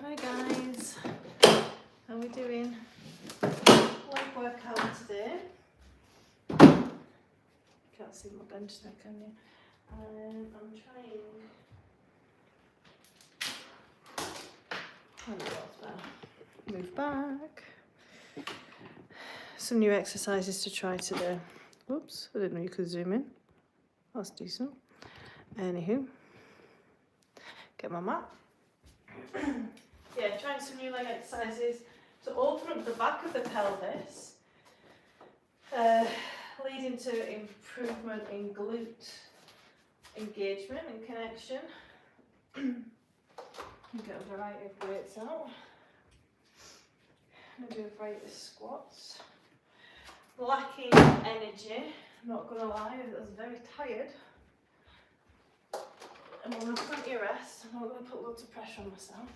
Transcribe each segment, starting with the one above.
Hi guys, how are we doing? Leg workout today. Can't see my bench now, can you? I'm trying. Move back. Some new exercises to try today. Whoops, I didn't know you could zoom in. That's decent. Anywho, get my mat. Yeah, trying some new leg exercises to open up the back of the pelvis, leading to improvement in glute engagement and connection. Get a variety of weights out. I'm going to do a variety of squats. Lacking energy, I'm not going to lie, I was very tired. I'm going to have plenty of rest. I'm not going to put loads of pressure on myself.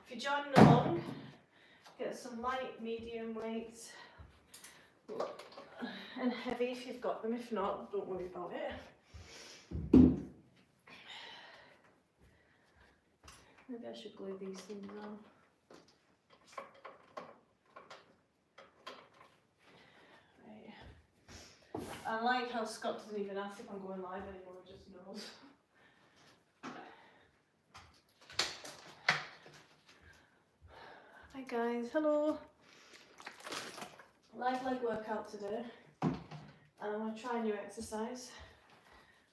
If you're joining along, get some light, medium weights, and heavy if you've got them. If not, don't worry about it. Maybe I should glue these things on. Right. I like how Scott doesn't even ask if I'm going live anymore, he just knows. Hi guys, hello. Live leg workout today, and I'm going to try a new exercise.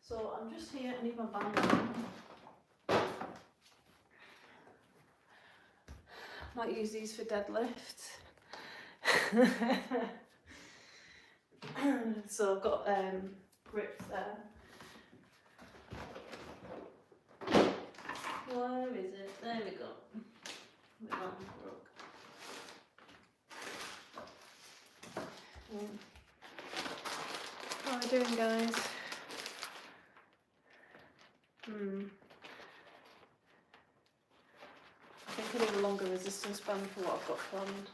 So I'm just here, I need my band on. Might use these for deadlifts. So I've got grips there. Where is it? There we go. My band broke. How are we doing, guys? I think I need a longer resistance band for what I've got planned.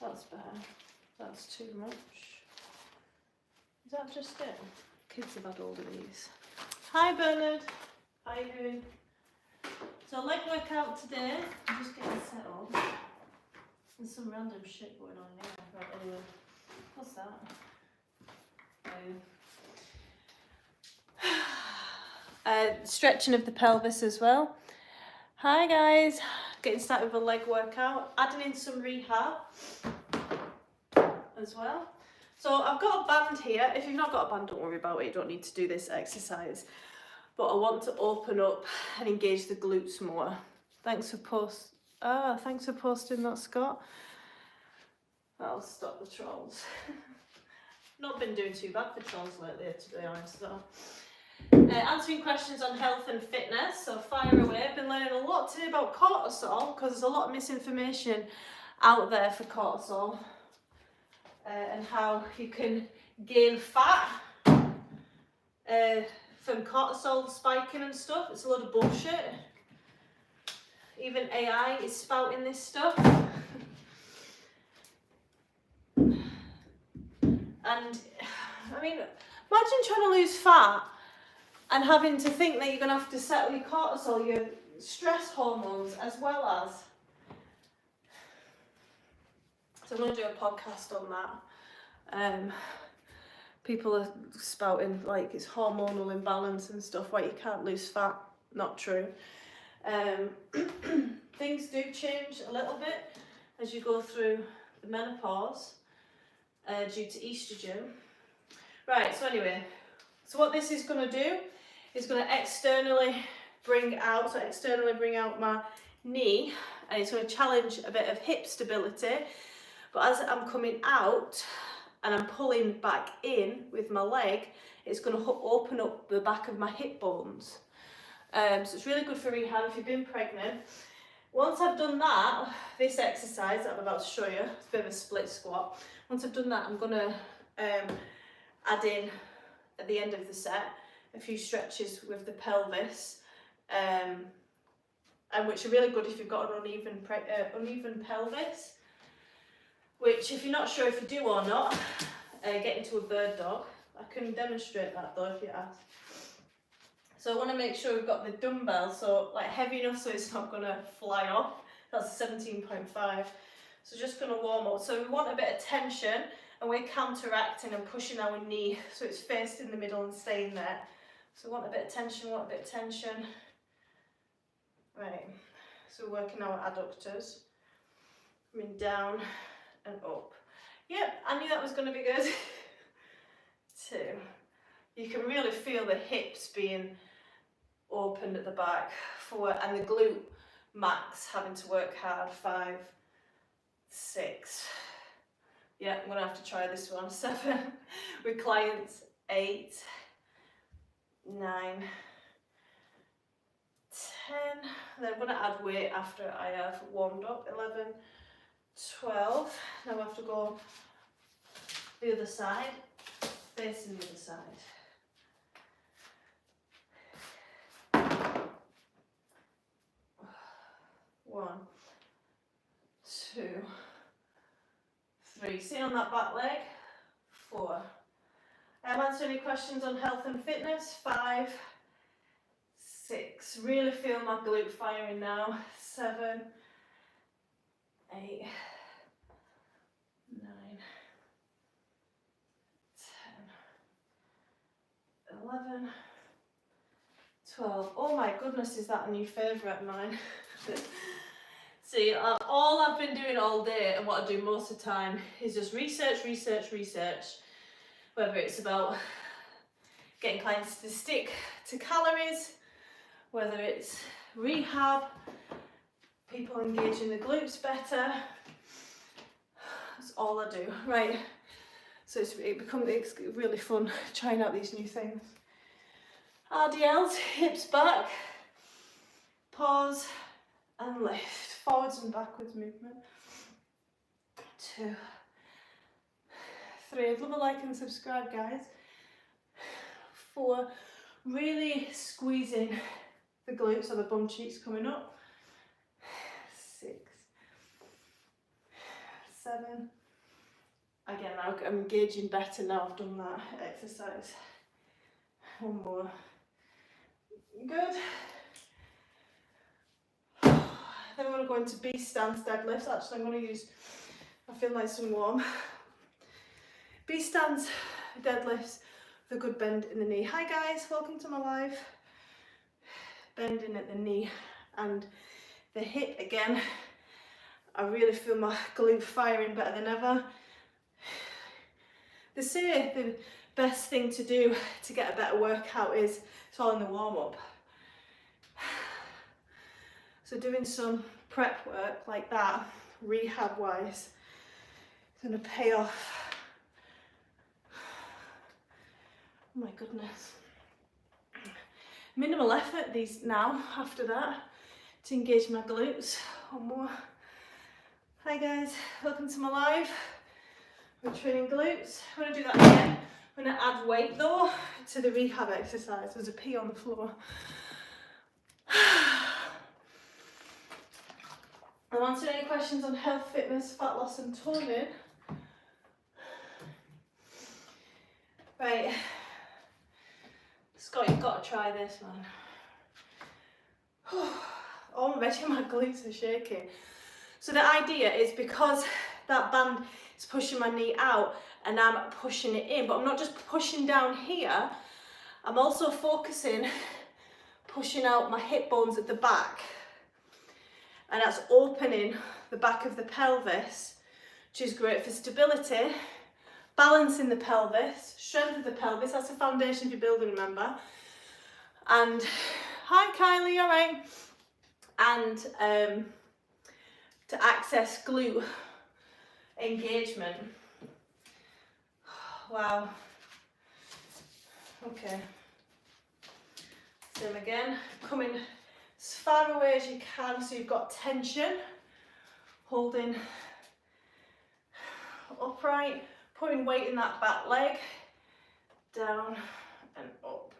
That's better. That's too much. Is that just it? Kids have had all of these. Hi Bernard. How you doing? So leg workout today. I'm just getting set up. There's some random shit going on here. Right, anyway. What's that? Stretching of the pelvis as well. Hi guys. Getting started with a leg workout. Adding in some rehab as well. So I've got a band here. If you've not got a band, don't worry about it. You don't need to do this exercise. But I want to open up and engage the glutes more. Thanks for posting that, Scott. That'll stop the trolls. Not been doing too bad for trolls lately, to be honest, though. Answering questions on health and fitness, so fire away. I've been learning a lot today about cortisol, because there's a lot of misinformation out there for cortisol, and how you can gain fat from cortisol spiking and stuff. It's a lot of bullshit. Even AI is spouting this stuff. And I mean, imagine trying to lose fat and having to think that you're going to have to settle your cortisol, your stress hormones, as well as. So I'm going to do a podcast on that. People are spouting like it's hormonal imbalance and stuff, why you can't lose fat. Not true. Things do change a little bit as you go through the menopause due to estrogen. Right, so anyway, so what this is going to do is going to externally bring out my knee, and it's going to challenge a bit of hip stability. But as I'm coming out and I'm pulling back in with my leg, it's going to open up the back of my hip bones. So it's really good for rehab if you've been pregnant. Once I've done that, this exercise that I'm about to show you, it's a bit of a split squat. Once I've done that, I'm going to add in, at the end of the set, a few stretches with the pelvis, and which are really good if you've got an uneven pelvis. Which, if you're not sure if you do or not, get into a bird dog. I can demonstrate that though if you ask. So I want to make sure we've got the dumbbell so like heavy enough so it's not going to fly off. That's 17.5. So just going to warm up. So we want a bit of tension and we're counteracting and pushing our knee so it's faced in the middle and staying there. So want a bit of tension, want a bit of tension. Right, so we're working our adductors. Coming down and up. Yep, I knew that was going to be good. 2. You can really feel the hips being opened at the back. 4, and the glute max having to work hard. 5, 6. Yeah, I'm going to have to try this one. 7 with clients. 8, 9, 10. Then I'm going to add weight after I have warmed up. 11, 12. Now I have to go the other side, facing the other side. 1, 2, 3. See on that back leg. 4. Answer any questions on health and fitness. 5, 6. Really feel my glute firing now. 7, 8, 9, 10, 11, 12. Oh my goodness, is that a new favourite of mine? See, all I've been doing all day and what I do most of the time is just research. Whether it's about getting clients to stick to calories, whether it's rehab, people engaging the glutes better. That's all I do. Right, so it's really fun trying out these new things. RDLs, hips back, pause and lift, forwards and backwards movement. 2, 3, love a like and subscribe guys. 4, really squeezing the glutes or the bum cheeks coming up. 6, 7, again I'm engaging better now I've done that exercise. 1 more. Good. Then we're going to go into B stance deadlifts. Actually, I'm going to use, I feel nice and warm. B stance deadlifts with a good bend in the knee. Hi guys, welcome to my live. Bending at the knee and the hip again. I really feel my glute firing better than ever. They say the best thing to do to get a better workout is it's all in the warm-up. So doing some prep work like that, rehab wise, is going to pay off. Oh my goodness. Minimal effort these now after that to engage my glutes. 1 more. Hi guys, welcome to my live. We're training glutes. I'm going to do that again. I'm going to add weight though to the rehab exercise. There's a pee on the floor. I'll answer any questions on health, fitness, fat loss and toning. Right, Scott, you've got to try this, man. Oh, already my glutes are shaking. So the idea is because that band is pushing my knee out and I'm pushing it in, but I'm not just pushing down here, I'm also focusing, pushing out my hip bones at the back. And that's opening the back of the pelvis, which is great for stability, balancing the pelvis, strength of the pelvis. That's the foundation for building, remember. And hi Kylie, all right. And to access glute engagement. Wow. Okay. Same again. Coming as far away as you can so you've got tension. Holding upright. Putting weight in that back leg. Down and up.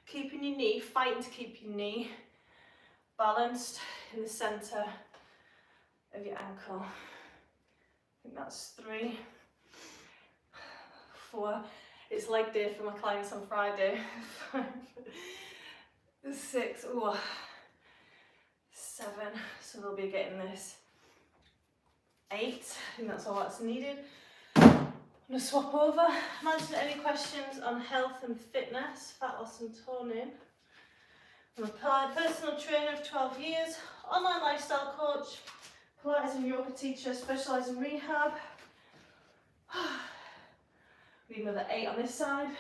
Keeping your knee, fighting to keep your knee balanced in the centre of your ankle. I think that's 3, 4. It's leg day for my clients on Friday. 5, 6, ooh, 7, so they'll be getting this 8, I think that's all that's needed. I'm going to swap over. I'm answering any questions on health and fitness, fat loss and toning. I'm a personal trainer of 12 years, online lifestyle coach, Pilates and yoga teacher, specialise in rehab. Need another 8 on this side. 1,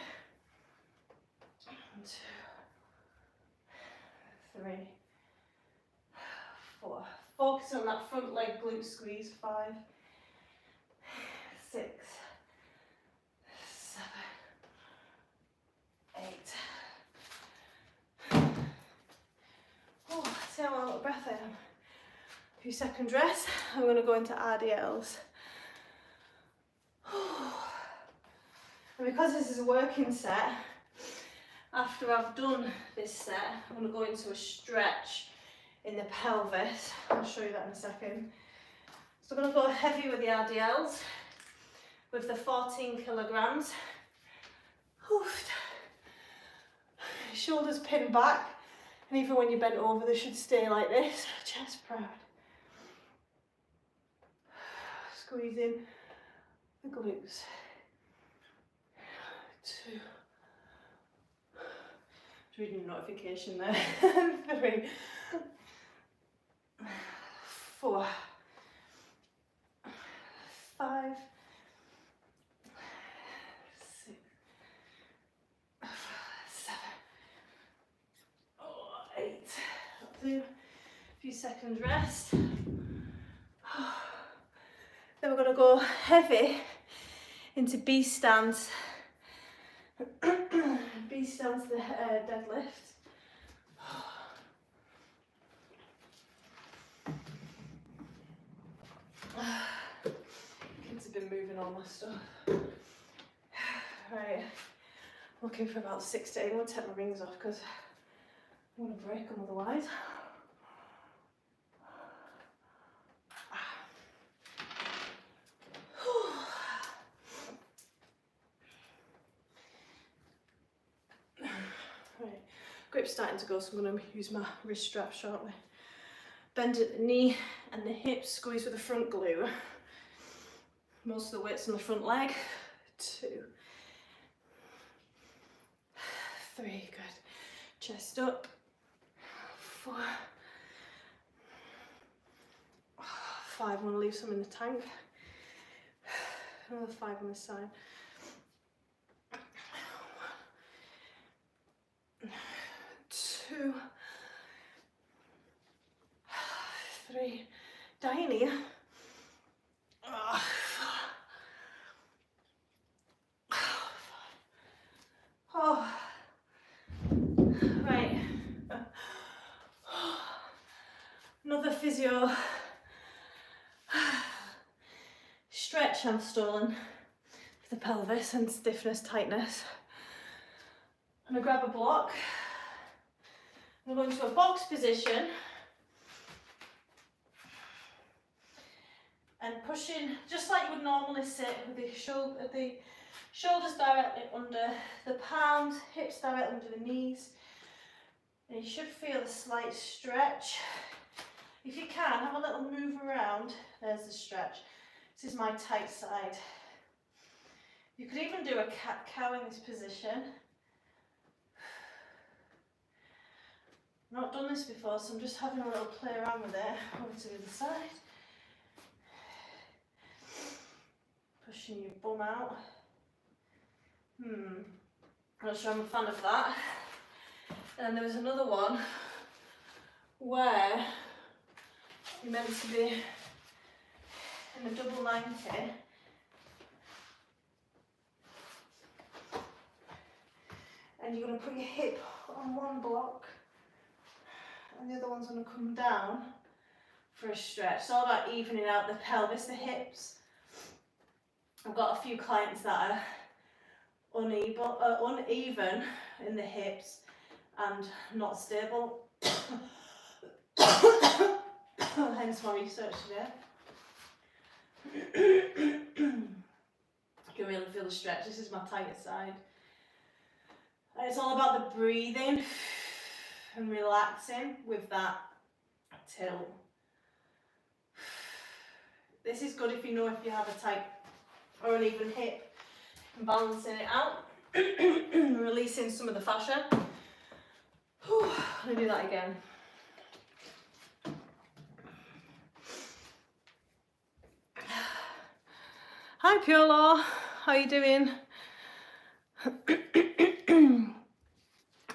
2, 3, 4. Focus on that front leg glute squeeze. 5, 6, 7, 8. Oh, see how out of breath I am. A few seconds rest. I'm going to go into RDLs. And because this is a working set, after I've done this set, I'm going to go into a stretch in the pelvis. I'll show you that in a second. So I'm going to go heavy with the RDLs, with the 14 kilograms. Shoulders pinned back, and even when you bent over, they should stay like this. Chest proud. Squeezing the glutes. 2. Just reading a notification there. 3, 4, 5, 6, 7, 8. That'll do. A few seconds rest. Then we're going to go heavy into B stance. B stance, the deadlift. Kids have been moving all my stuff. Right, I'm looking for about 6 to 8. I'm going to take my rings off because I'm going to break them otherwise. Grip's starting to go, so I'm going to use my wrist strap shortly. Bend at the knee and the hips, squeeze with the front glute. Most of the weight's on the front leg. 2, 3, good. Chest up. 4, 5, I'm going to leave some in the tank. Another 5 on this side. 2, 3, dying here. 4. Right. Another physio stretch I'm stolen for the pelvis and stiffness, tightness. I'm going to grab a block. I'm going to go into a box position and pushing just like you would normally sit with the shoulders directly under the palms, hips directly under the knees. And you should feel a slight stretch. If you can, have a little move around. There's the stretch. This is my tight side. You could even do a cat-cow in this position. I've not done this before, so I'm just having a little play around with it. Over to the other side. Pushing your bum out. I'm not sure I'm a fan of that. And then there was another one where you're meant to be in a double 90. And you're going to put your hip on one block and the other one's going to come down for a stretch. It's all about evening out the pelvis, the hips. I've got a few clients that are uneven in the hips and not stable. Hence my research today. You can really feel really stretched. This is my tightest side. And it's all about the breathing and relaxing with that tilt. This is good if you know if you have a tight or an even hip, and balancing it out, releasing some of the fascia. Whew, let me do that again. Hi Piolo, how are you doing?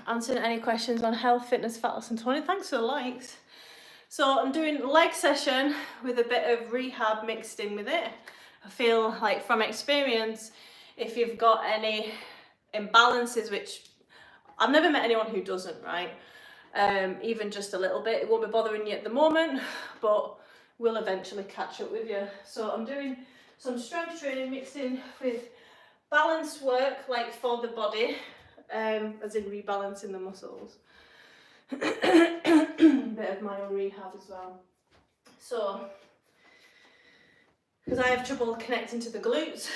Answering any questions on health, fitness, fat loss and toning. Thanks for the likes. So I'm doing a leg session with a bit of rehab mixed in with it. I feel like from experience, if you've got any imbalances, which I've never met anyone who doesn't, right? Even just a little bit, it won't be bothering you at the moment, but will eventually catch up with you. So I'm doing some strength training mixed in with balance work, like for the body, as in rebalancing the muscles. A bit of my own rehab as well. So, because I have trouble connecting to the glutes,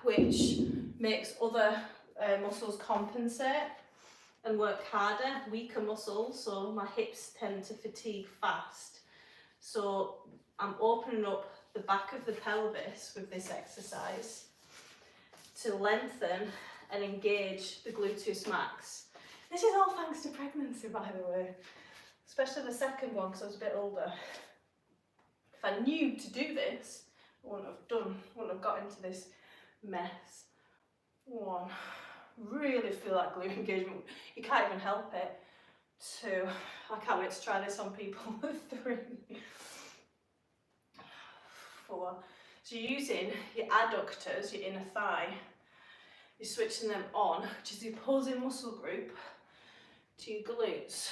which makes other muscles compensate and work harder, weaker muscles, so my hips tend to fatigue fast. So I'm opening up the back of the pelvis with this exercise to lengthen and engage the gluteus max. This is all thanks to pregnancy, by the way, especially the second one because I was a bit older. If I knew to do this, I wouldn't have got into this mess. One, really feel that glute engagement. You can't even help it. Two, I can't wait to try this on people. Three, four. So you're using your adductors, your inner thigh, you're switching them on, which is the opposing muscle group to your glutes.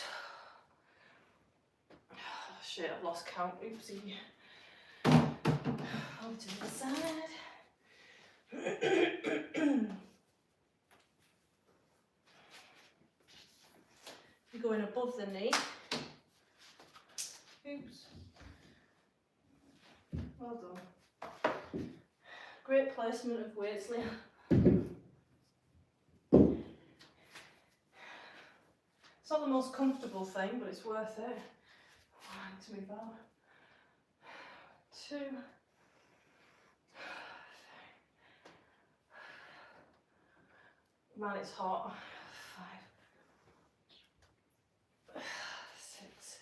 Oh, shit, I've lost count, oopsie. Over to the side. You're going above the knee. Oops. Well done. Great placement of weights, Leanne. It's not the most comfortable thing, but it's worth it. I need to move out. 2. Man, it's hot. 5. 6.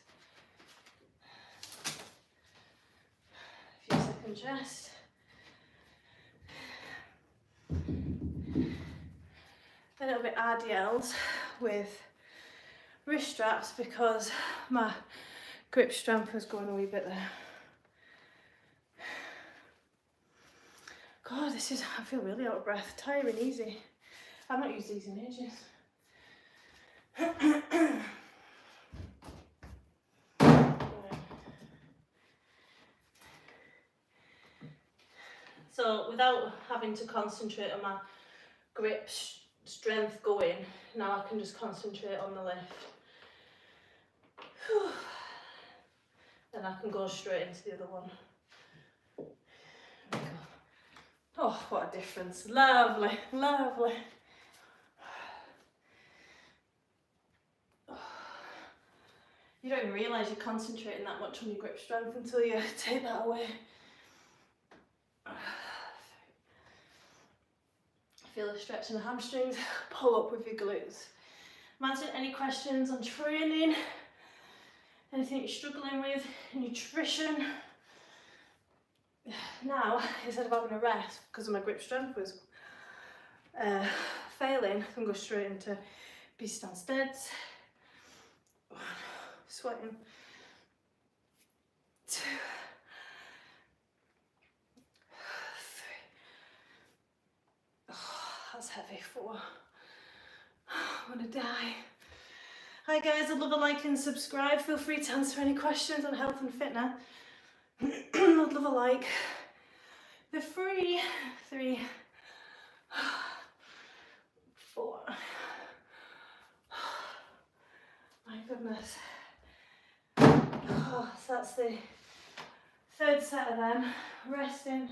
A few seconds rest. A little bit RDLs with wrist straps because my grip strength was going a wee bit there. God, I feel really out of breath. Tiring easy. I've not used these in ages. So without having to concentrate on my grip strength going, now I can just concentrate on the lift. Then I can go straight into the other one. There we go. Oh, what a difference. Lovely, lovely. You don't even realise you're concentrating that much on your grip strength until you take that away. Feel the stretch in the hamstrings, pull up with your glutes. I'm answering any questions on training, anything you're struggling with, nutrition. Now, instead of having a rest because my grip strength was failing, I can go straight into beast stand steads. 1, sweating. 2, 3. Oh, that's heavy. 4. I'm gonna die. Hi guys, I'd love a like and subscribe. Feel free to answer any questions on health and fitness. I'd love a like. The free. 3, 4. My goodness. Oh, so that's the 3rd set of them. Resting.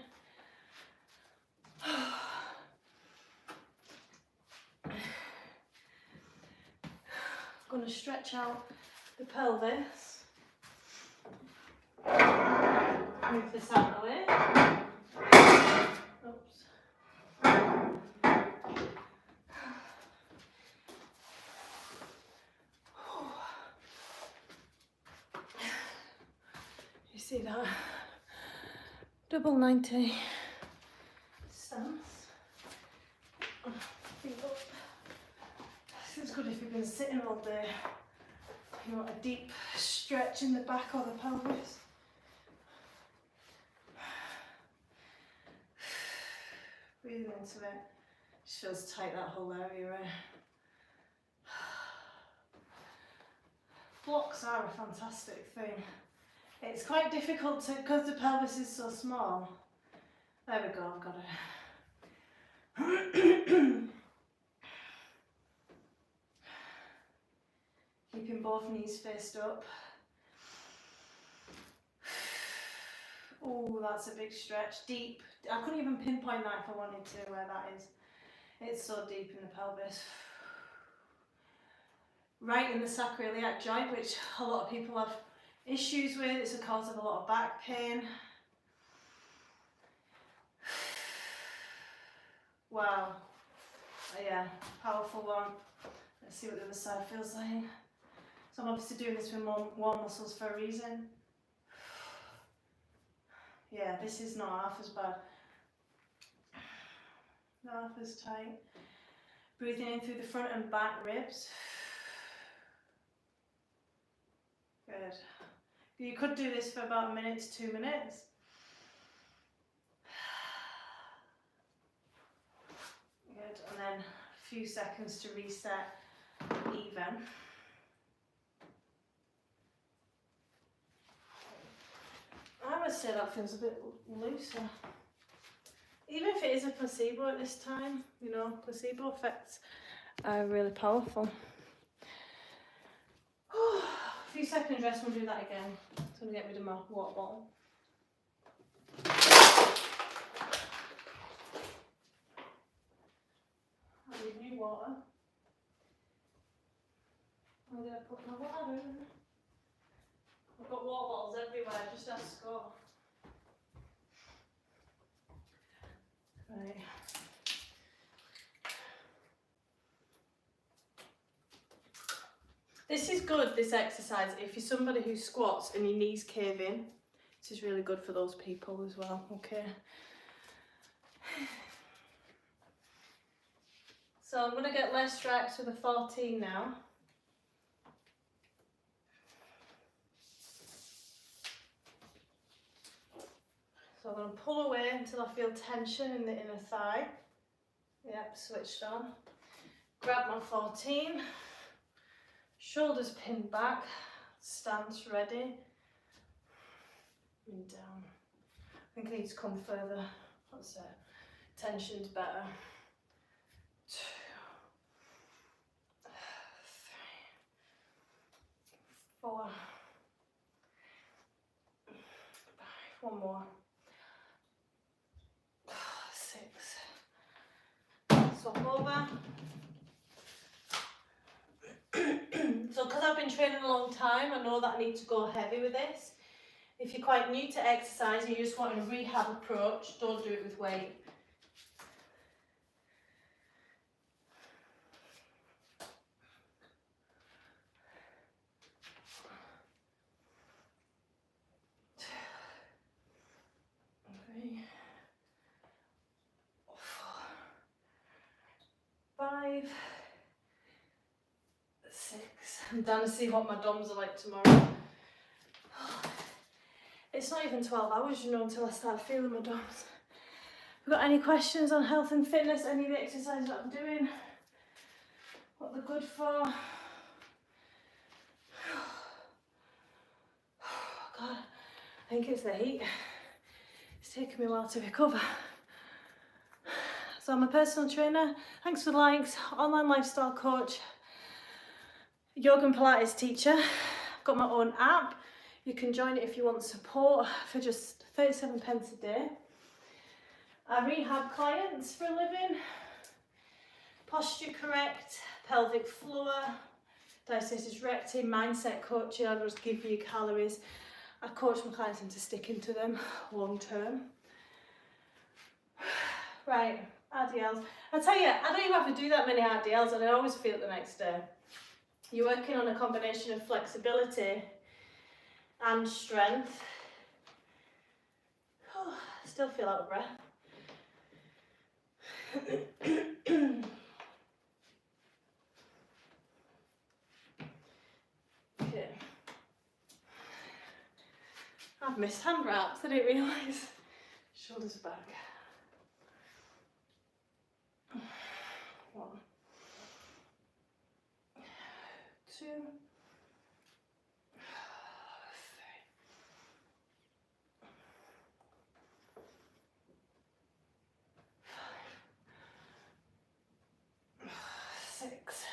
I'm going to stretch out the pelvis. Move this out of the way. Oops. You see that? Double 90 stance. Feet up. This is good if you've been sitting all day. You want a deep stretch in the back or the pelvis. Breathing into it. Just feels tight, that whole area. Blocks are a fantastic thing. It's quite difficult to, because the pelvis is so small. There we go, I've got it. Keeping both knees faced up. Oh, that's a big stretch. Deep. I couldn't even pinpoint that if I wanted to, where that is. It's so deep in the pelvis. Right in the sacroiliac joint, which a lot of people have issues with. It's a cause of a lot of back pain. Wow. Yeah, powerful one. Let's see what the other side feels like. So I'm obviously doing this with warm muscles for a reason. Yeah, this is not half as bad. Not half as tight. Breathing in through the front and back ribs. Good. You could do this for about a minute to 2 minutes. Good, and then a few seconds to reset even. I would say that feels a bit looser. Even if it is a placebo at this time, you know, placebo effects are really powerful. A few seconds rest, we'll do that again. It's going to get rid of my water bottle. I need new water. Where did I put my water? I've got water bottles everywhere, just ask go. Right. This is good, this exercise, if you're somebody who squats and your knees cave in. This is really good for those people as well, okay? So I'm going to get less reps with a 14 now. So I'm going to pull away until I feel tension in the inner thigh. Yep, switched on. Grab my 14. Shoulders pinned back. Stance ready. And down. I think I need to come further. That's it. Tension's better. 2, 3, 4, 5. One more. 6. Swap over. So because I've been training a long time, I know that I need to go heavy with this. If you're quite new to exercise and you just want a rehab approach, don't do it with weight. Three, 4, 5, 6. I'm down to see what my DOMs are like tomorrow. It's not even 12 hours, you know, until I start feeling my DOMs. Have you got any questions on health and fitness, any of the exercises that I'm doing? What they're good for? God, I think it's the heat. It's taken me a while to recover. So I'm a personal trainer. Thanks for the likes. Online lifestyle coach. Yoga and Pilates teacher. I've got my own app. You can join it if you want support for just 37 pence a day. I rehab clients for a living. Posture correct, pelvic floor, Diastasis recti, mindset coaching. I just give you calories. I coach my clients into sticking to them long term. Right, RDLs. I tell you, I don't even have to do that many RDLs and I always feel it the next day. You're working on a combination of flexibility and strength. Oh, still feel out of breath. Okay. I've missed hand wraps, I didn't realise. Shoulders back. 1, 2, 3, 6.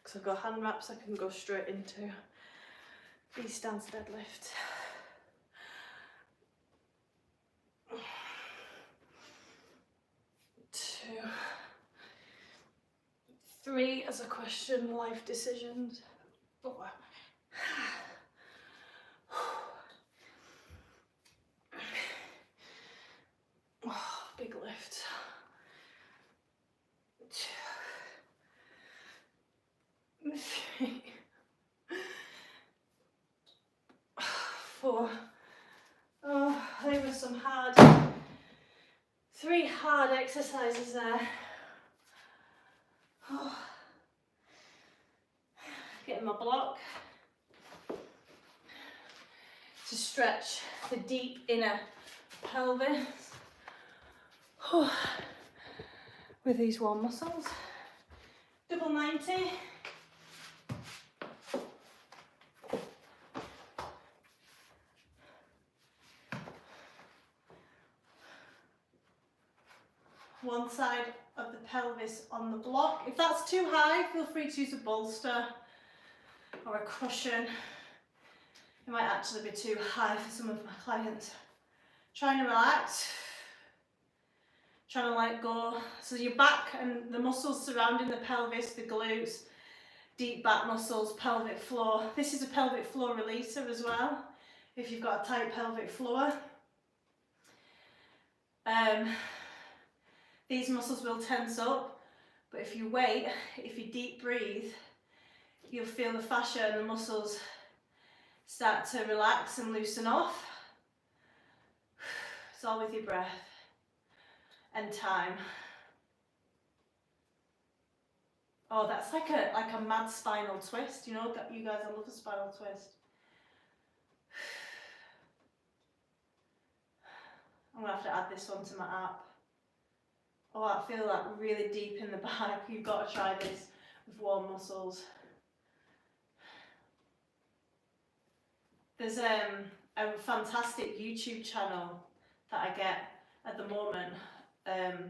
Because I've got hand wraps, I can go straight into these stance deadlifts. 2, 3 as a question, life decisions. 4. Oh, big lift. 2, 3, 4. Oh, there were some 3 hard exercises there. Oh. Getting my block to stretch the deep inner pelvis. Oh. With these warm muscles. Double 90. One side of the pelvis on the block. If that's too high, feel free to use a bolster or a cushion. It might actually be too high for some of my clients. Trying to relax, trying to let go. So your back and the muscles surrounding the pelvis, the glutes, deep back muscles, pelvic floor. This is a pelvic floor releaser as well, if you've got a tight pelvic floor. These muscles will tense up, but if you wait, if you deep breathe, you'll feel the fascia and the muscles start to relax and loosen off. It's all with your breath and time. Oh, that's like a mad spinal twist. You know, you guys, I love a spinal twist. I'm gonna have to add this one to my app. Oh, I feel that really deep in the back. You've got to try this with warm muscles. There's a fantastic YouTube channel that I get at the moment. A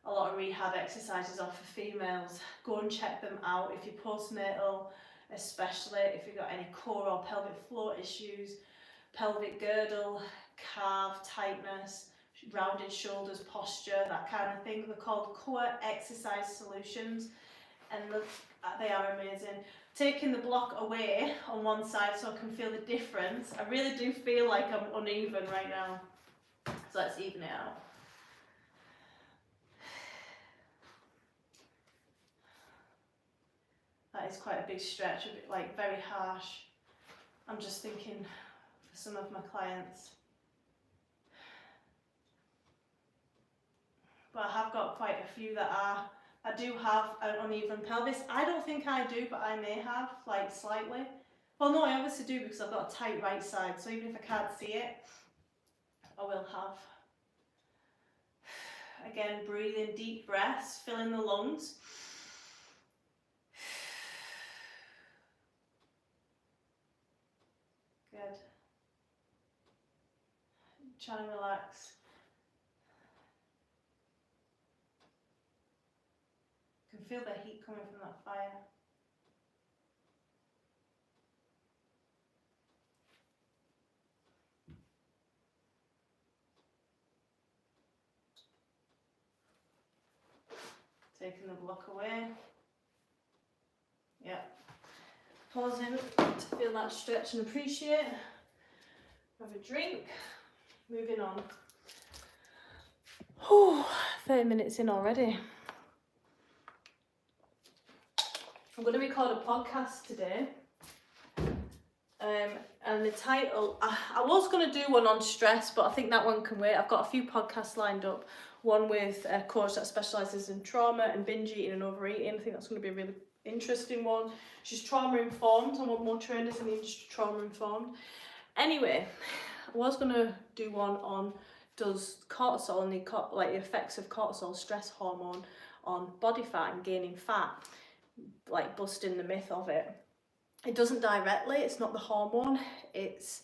lot of rehab exercises are for females. Go and check them out if you're postnatal, especially if you've got any core or pelvic floor issues, pelvic girdle, calf tightness, rounded shoulders, posture, that kind of thing. They're called core exercise solutions, and they are amazing. Taking the block away on one side so I can feel the difference. I really do feel like I'm uneven right now. So let's even it out. That is quite a big stretch, a bit like very harsh. I'm just thinking for some of my clients. But I have got quite a few that are, I do have an uneven pelvis. I don't think I do, but I may have, like slightly. Well, no, I obviously do because I've got a tight right side, so even if I can't see it, I will have. Again, breathing deep breaths, filling the lungs. Good. Trying to relax. You can feel the heat coming from that fire. Taking the block away. Yeah. Pausing to feel that stretch and appreciate. Have a drink. Moving on. 30 minutes in already. I'm going to record a podcast today. And the title, I was going to do one on stress, but I think that one can wait. I've got a few podcasts lined up. One with a coach that specialises in trauma and binge eating and overeating. I think that's going to be a really interesting one. She's trauma informed. I want more trainers in the industry trauma informed. Anyway, I was going to do one on does cortisol and the effects of cortisol, stress hormone, on body fat and gaining fat, like busting the myth of it. It doesn't directly, it's not the hormone, it's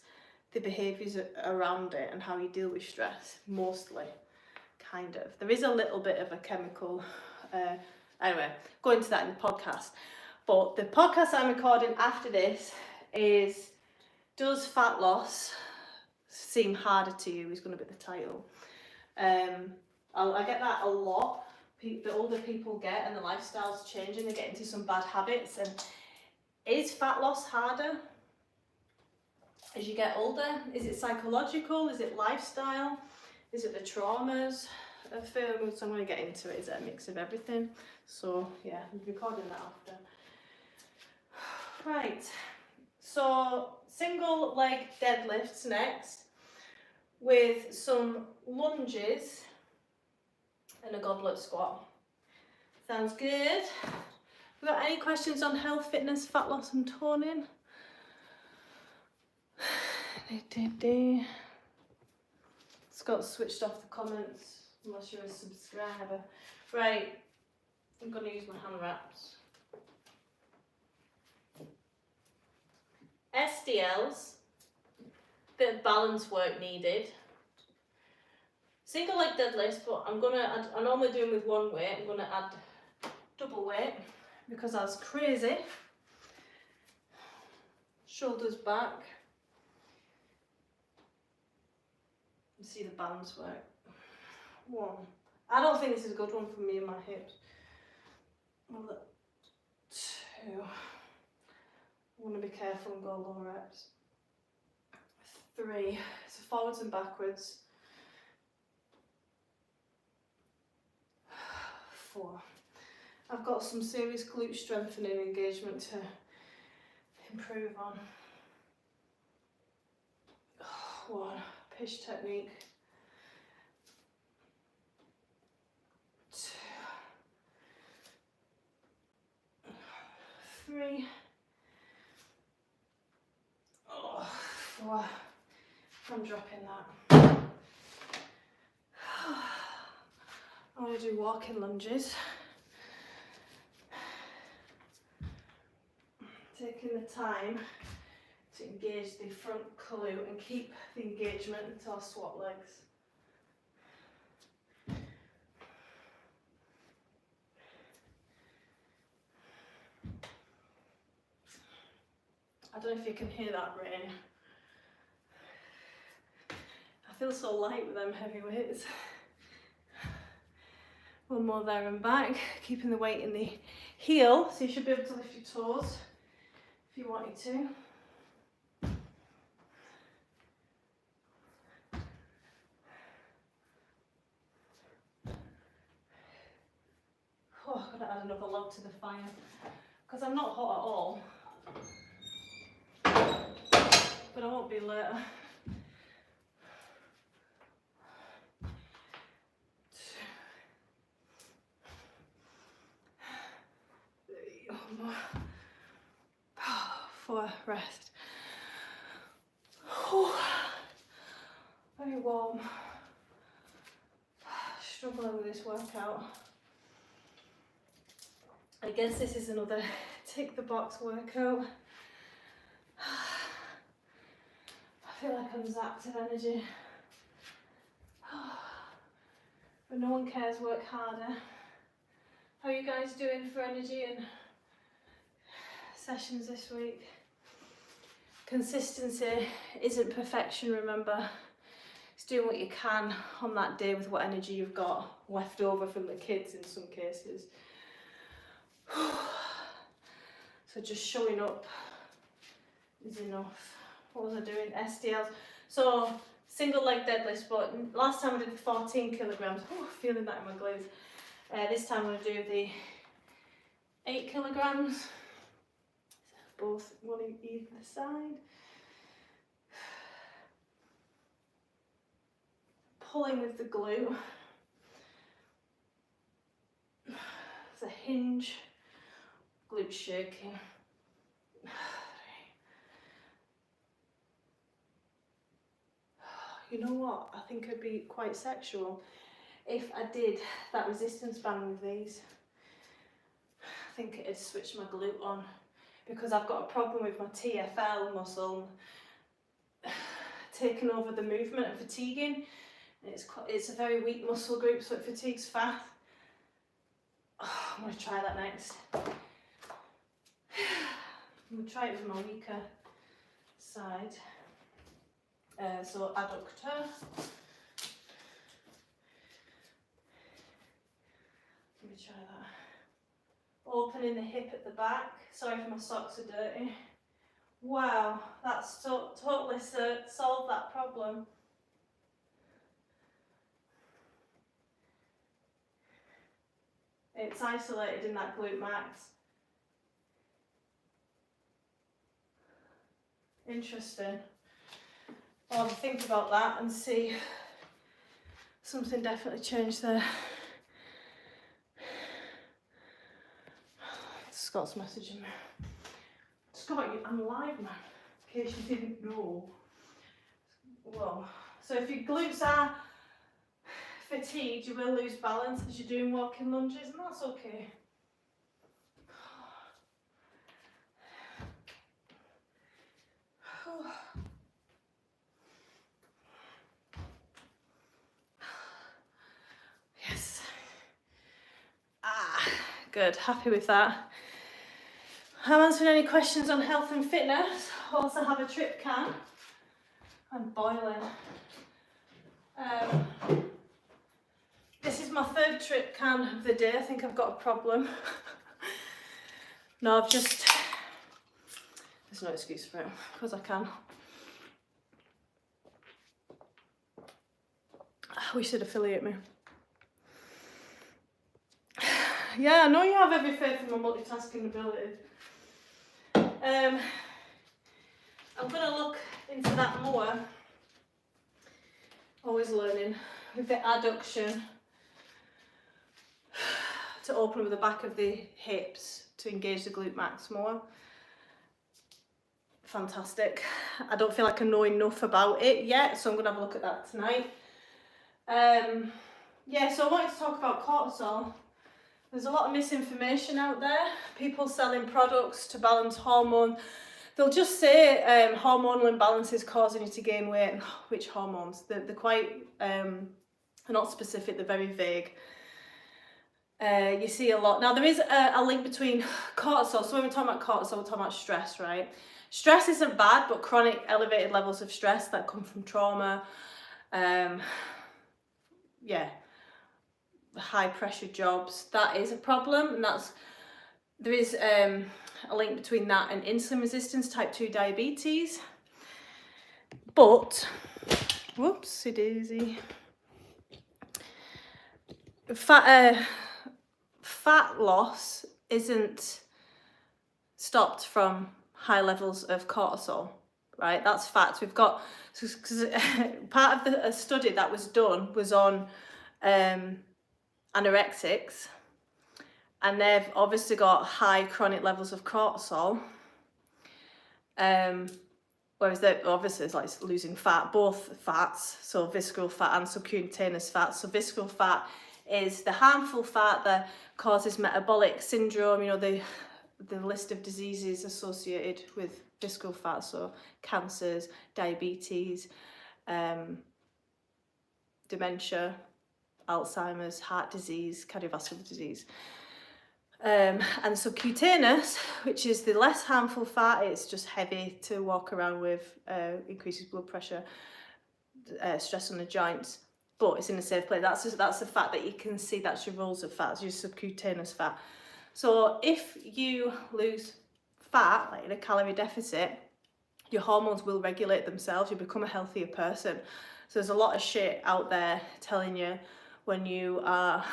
the behaviours around it and how you deal with stress, mostly, kind of. There is a little bit of a chemical, anyway, go into that in the podcast. But the podcast I'm recording after this is, does fat loss seem harder to you, is going to be the title. I get that a lot. The older people get and the lifestyle's changing, they get into some bad habits. And is fat loss harder as you get older? Is it psychological? Is it lifestyle? Is it the traumas of food? So I'm going to get into it. Is it a mix of everything? So yeah, I'm recording that after. Right, so single leg deadlifts next with some lunges and a goblet squat. Sounds good? We got any questions on health, fitness, fat loss and toning? Scott switched off the comments unless you're a subscriber. Right, I'm going to use my hand wraps. SDLs, bit of balance work needed. Single leg deadlifts, but I'm going to add, I normally do them with one weight, I'm going to add double weight because that's crazy. Shoulders back. You see the balance work. One. I don't think this is a good one for me and my hips. Well, two. I want to be careful and go low reps. 3. So forwards and backwards. 4. I've got some serious glute strengthening engagement to improve on. 1. Pish technique. 2. 3. 4. I'm dropping that. I'm going to do walking lunges. Taking the time to engage the front glute and keep the engagement until I swap legs. I don't know if you can hear that rain. I feel so light with them heavy weights. One more there and back, keeping the weight in the heel, so you should be able to lift your toes if you wanted to. Oh, I've got to add another log to the fire because I'm not hot at all, but I won't be later. For rest. Very warm. Struggling with this workout. I guess this is another tick the box workout. I feel like I'm zapped of energy. But no one cares, work harder. How are you guys doing for energy and sessions this week? Consistency isn't perfection, remember. It's doing what you can on that day with what energy you've got left over from the kids in some cases. So just showing up is enough. What was I doing? SDLs. So single leg deadlifts, but last time I did the 14 kilograms. Oh, feeling that in my glutes. This time I'm going to do the 8 kilograms. Both one either side. Pulling with the glute. It's a hinge. Glute shaking. You know what? I think it'd be quite sexual if I did that resistance band with these. I think it'd switch my glute on because I've got a problem with my TFL muscle taking over the movement and fatiguing. It's a very weak muscle group, so it fatigues fast. Oh, I'm going to try that next. I'm going to try it with my weaker side. So adductor. Let me try that. Opening the hip at the back. Sorry if my socks are dirty. Wow, that's totally solved that problem. It's isolated in that glute max. Interesting. I'll have to think about that and see. Something definitely changed there. Scott's messaging me. Scott, I'm live, man, in case you didn't know. Well, so if your glutes are fatigued, you will lose balance as you're doing walking lunges, and that's okay. Yes. Good, happy with that. I'm answering any questions on health and fitness. I also have a trip can. I'm boiling. This is my third trip can of the day. I think I've got a problem. No, there's no excuse for it, because I can. We should affiliate me. Yeah, I know you have every faith in my multitasking ability. I'm going to look into that more. Always learning with the adduction to open with the back of the hips to engage the glute max more. Fantastic. I don't feel like I know enough about it yet, so I'm going to have a look at that tonight. Yeah, so I wanted to talk about cortisol. There's a lot of misinformation out there. People selling products to balance hormone. They'll just say hormonal imbalance is causing you to gain weight. Which hormones? They're quite, they're not specific, they're very vague. You see a lot. Now there is a link between cortisol. So when we're talking about cortisol, we're talking about stress, right? Stress isn't bad, but chronic elevated levels of stress that come from trauma, high pressure jobs, that is a problem, and there is a link between that and insulin resistance, type 2 diabetes. But whoopsie daisy, fat loss isn't stopped from high levels of cortisol, right? That's fact. We've got, because part of the study that was done was on anorexics, and they've obviously got high chronic levels of cortisol, whereas obviously it's like losing fat, both fats, so visceral fat and subcutaneous fat. So visceral fat is the harmful fat that causes metabolic syndrome, you know, the list of diseases associated with visceral fat, so cancers, diabetes, dementia, Alzheimer's, heart disease, cardiovascular disease. And subcutaneous, which is the less harmful fat, it's just heavy to walk around with, increases blood pressure, stress on the joints, but it's in a safe place. That's the fat that you can see, that's your rolls of fat, it's your subcutaneous fat. So if you lose fat, like in a calorie deficit, your hormones will regulate themselves. You become a healthier person. So there's a lot of shit out there telling you when you are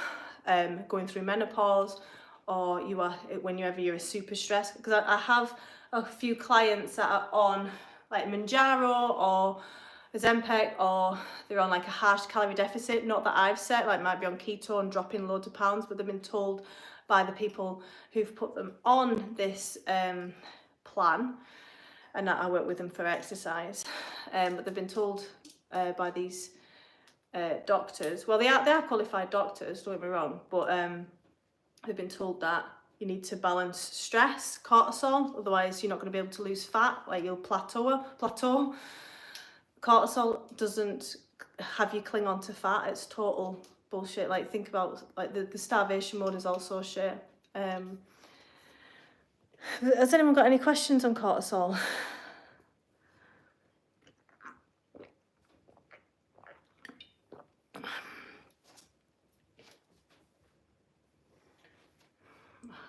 going through menopause, or you are whenever you're super stressed. Because I have a few clients that are on like Manjaro or Ozempic, or they're on like a harsh calorie deficit, not that I've set, like might be on keto and dropping loads of pounds, but they've been told by the people who've put them on this plan, and I work with them for exercise, but they've been told by these doctors, well they are qualified doctors, don't get me wrong, but they've been told that you need to balance stress, cortisol, otherwise you're not going to be able to lose fat, like you'll plateau. Cortisol doesn't have you cling on to fat, it's total bullshit. Like think about like the starvation mode is also shit. Has anyone got any questions on cortisol?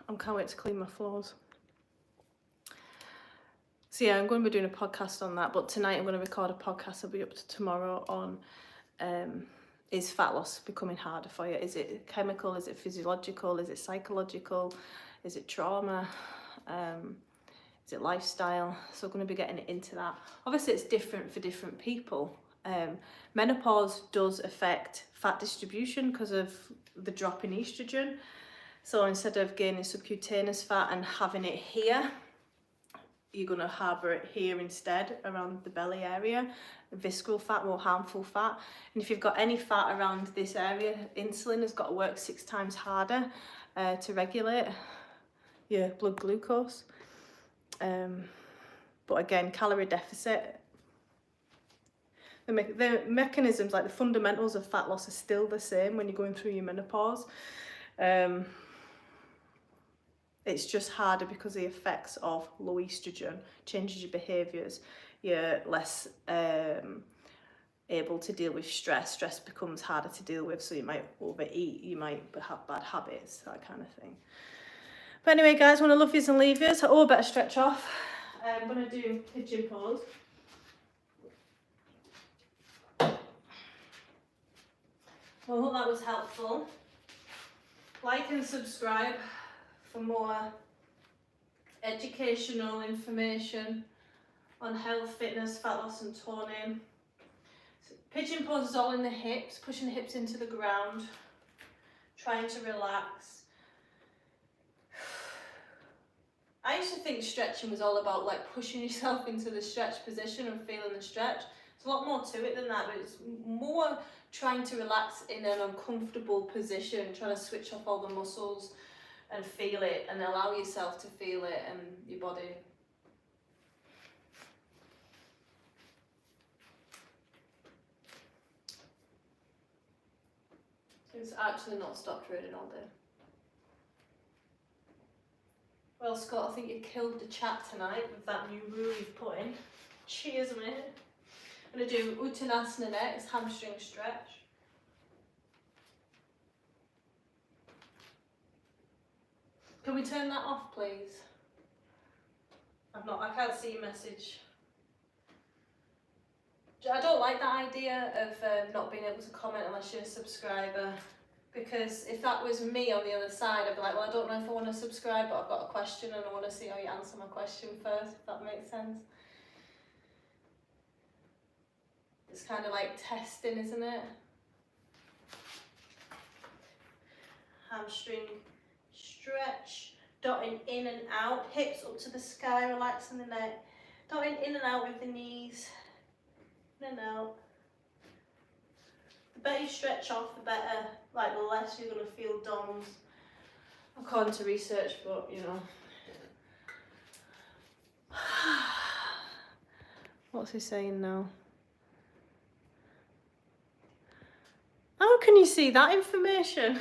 I can't wait to clean my floors. So yeah, I'm going to be doing a podcast on that, but tonight I'm going to record a podcast. I'll be up to tomorrow on is fat loss becoming harder for you? Is it chemical? Is it physiological? Is it psychological? Is it trauma? Is it lifestyle? So I'm going to be getting into that. Obviously it's different for different people. Menopause does affect fat distribution because of the drop in estrogen. So instead of gaining subcutaneous fat and having it here, you're going to harbour it here instead, around the belly area. Visceral fat, more harmful fat. And if you've got any fat around this area, insulin has got to work 6 times harder to regulate your blood glucose. But again, calorie deficit, the mechanisms, like the fundamentals of fat loss are still the same when you're going through your menopause. It's just harder because the effects of low estrogen changes your behaviours. You're less able to deal with stress. Stress becomes harder to deal with, so you might overeat, you might have bad habits, that kind of thing. But anyway, guys, when I love yous and leave yous, I better stretch off. I'm going to do pigeon pose. Well, I hope that was helpful. Like and subscribe for more educational information on health, fitness, fat loss and toning. So pigeon pose is all in the hips, pushing the hips into the ground, trying to relax. I used to think stretching was all about like pushing yourself into the stretch position and feeling the stretch. There's a lot more to it than that, but it's more trying to relax in an uncomfortable position, trying to switch off all the muscles and feel it and allow yourself to feel it and your body. It's actually not stopped raining all day. Well, Scott, I think you killed the chat tonight with that new rule you've put in. Cheers, mate. I'm going to do Uttanasana next, hamstring stretch. Can we turn that off, please? I can't see your message. I don't like that idea of not being able to comment unless you're a subscriber, because if that was me on the other side, I'd be like, well, I don't know if I want to subscribe, but I've got a question and I want to see how you answer my question first, if that makes sense. It's kind of like testing, isn't it? Hamstring stretch, dotting in and out, hips up to the sky, relaxing the neck, dotting in and out with the knees, in and out. The better you stretch off, the better, like the less you're going to feel DOMS, according to research, but you know. What's he saying now? How can you see that information?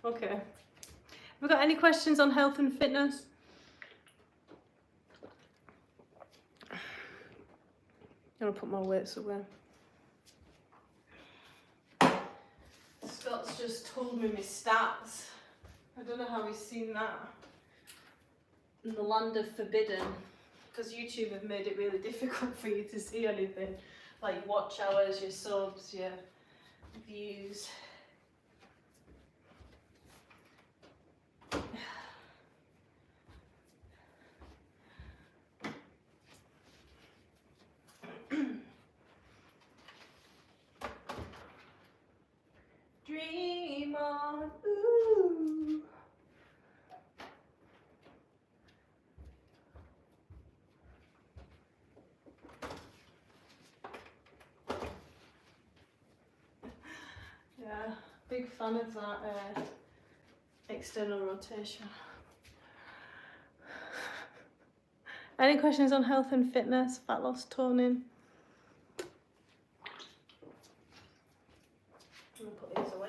Okay. Have we got any questions on health and fitness? I'm going to put my weights away. Scott's just told me my stats. I don't know how he's seen that in the land of forbidden, because YouTube have made it really difficult for you to see anything, like your watch hours, your subs, your views. Dream on, ooh. Yeah, big fan of that external rotation. Any questions on health and fitness, fat loss, toning? I'm gonna put these away.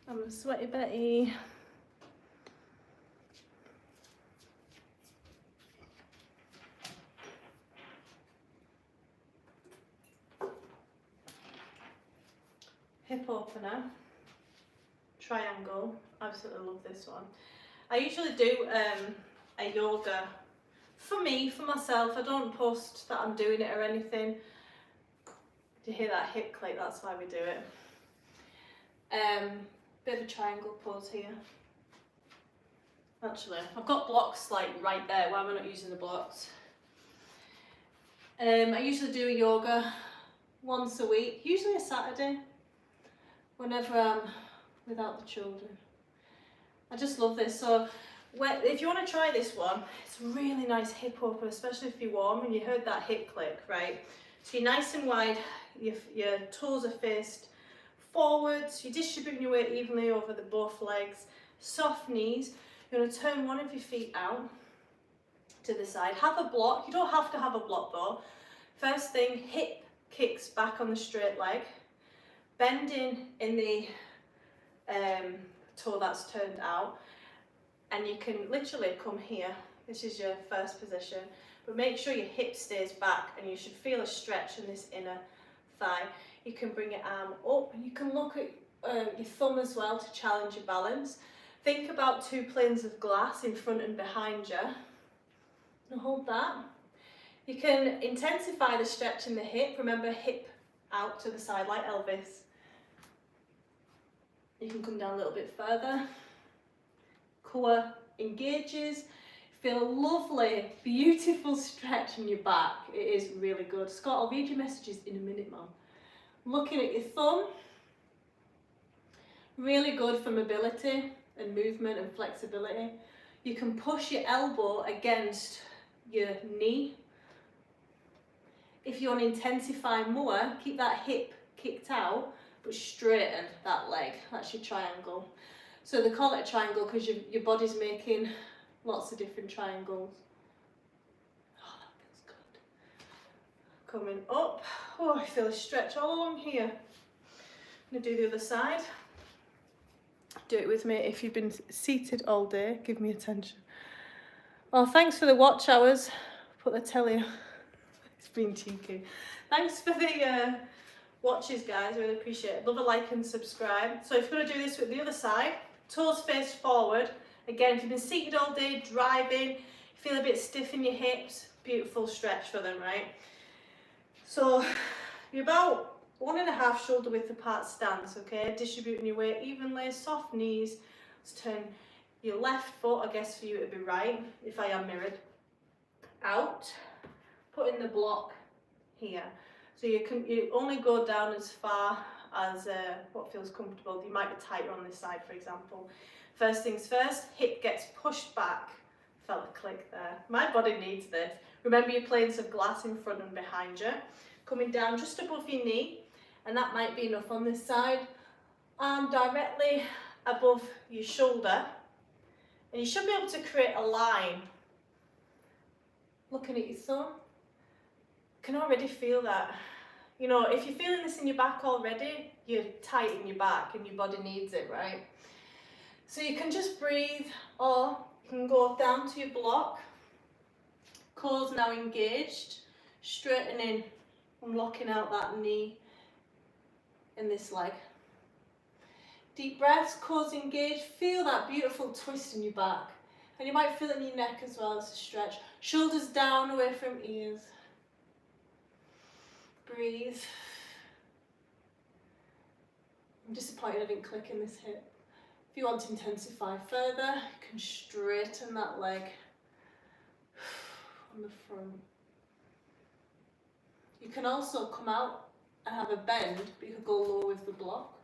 I'm a sweaty Betty. Hip opener, triangle. Absolutely love this one. I usually do a yoga for me, for myself. I don't post that I'm doing it or anything. Do you hear that hip click? That's why we do it. Bit of a triangle pose here. Actually, I've got blocks like right there. Why am I not using the blocks? I usually do a yoga once a week, usually a Saturday, whenever I'm without the children. I just love this. So if you want to try this one, it's a really nice hip opener, especially if you're warm and you heard that hip click, right? So you're nice and wide, your toes are faced forwards, you're distributing your weight evenly over the both legs, soft knees. You're going to turn one of your feet out to the side. Have a block. You don't have to have a block though. First thing, hip kicks back on the straight leg, bending in the toe that's turned out, and you can literally come here. This is your first position, but make sure your hip stays back and you should feel a stretch in this inner thigh. You can bring your arm up and you can look at your thumb as well to challenge your balance. Think about two planes of glass in front and behind you. And hold that. You can intensify the stretch in the hip. Remember, hip out to the side like Elvis. You can come down a little bit further. Core engages. Feel a lovely, beautiful stretch in your back. It is really good. Scott, I'll read your messages in a minute, Mum. Looking at your thumb. Really good for mobility and movement and flexibility. You can push your elbow against your knee. If you want to intensify more, keep that hip kicked out, but straighten that leg. That's your triangle. So they call it a triangle because your body's making lots of different triangles. Oh, that feels good. Coming up. Oh, I feel a stretch all along here. I'm going to do the other side. Do it with me. If you've been seated all day, give me attention. Oh, thanks for the watch hours. Put the telly on. It's been cheeky. Thanks for the watches, guys. Really appreciate it. Love a like and subscribe. So if you're going to do this with the other side, toes face forward. Again, if you've been seated all day, driving, you feel a bit stiff in your hips, beautiful stretch for them, right? So you're about 1.5 shoulder width apart stance, okay? Distributing your weight evenly, soft knees. Let's turn your left foot, I guess for you it would be right, if I am mirrored, out. Put in the block here. So you only go down as far as what feels comfortable. You might be tighter on this side, for example. First things first, hip gets pushed back. Felt a click there. My body needs this. Remember your planes of glass in front and behind you. Coming down just above your knee, and that might be enough on this side. Arm directly above your shoulder. And you should be able to create a line. Looking at your thumb, you can already feel that. You know, if you're feeling this in your back already, you're tight in your back and your body needs it, right? So you can just breathe, or you can go down to your block. Core's now engaged, straightening and locking out that knee in this leg. Deep breaths, core's engaged. Feel that beautiful twist in your back. And you might feel it in your neck as well as a stretch. Shoulders down, away from ears. Breathe. I'm disappointed I didn't click in this hip. If you want to intensify further, you can straighten that leg on the front. You can also come out and have a bend, but you could go low with the block.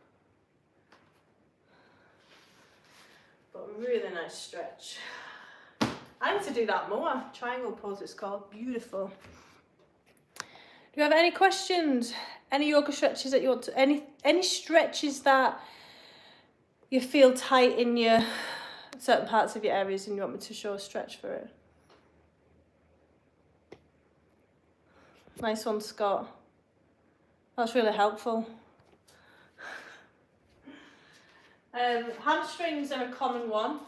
But a really nice stretch. I need to do that more. Triangle pose it's called. Beautiful. Do you have any questions? Any yoga stretches that you want to, any stretches that you feel tight in your certain parts of your areas and you want me to show a stretch for it? Nice one, Scott. That's really helpful. Hamstrings are a common one.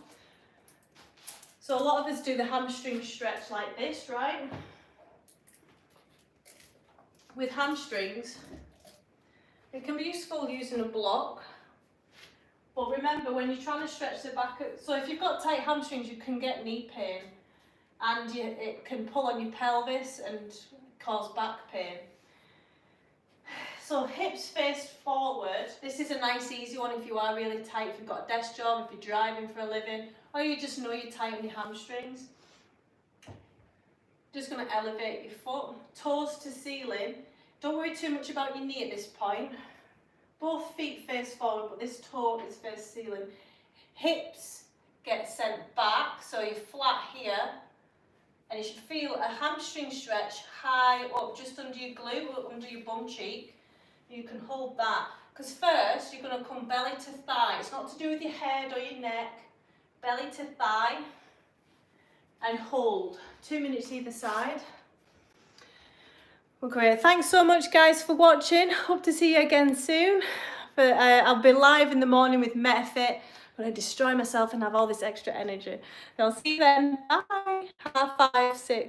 So a lot of us do the hamstring stretch like this, right? With hamstrings, it can be useful using a block. But remember, when you're trying to stretch the back, so if you've got tight hamstrings, you can get knee pain, and it can pull on your pelvis and cause back pain. So hips face forward. This is a nice easy one if you are really tight, if you've got a desk job, if you're driving for a living, or you just know you're tight on your hamstrings. Just going to elevate your foot, toes to ceiling. Don't worry too much about your knee at this point. Both feet face forward, but this toe is face ceiling. Hips get sent back, so you're flat here. And you should feel a hamstring stretch high up, just under your glute, under your bum cheek. You can hold that. Because first, you're going to come belly to thigh. It's not to do with your head or your neck. Belly to thigh. And hold. 2 minutes either side. Well, great. Thanks so much, guys, for watching. Hope to see you again soon. But I'll be live in the morning with MetaFit. I'm going to destroy myself and have all this extra energy. I'll see you then. Bye. 5:30, 6.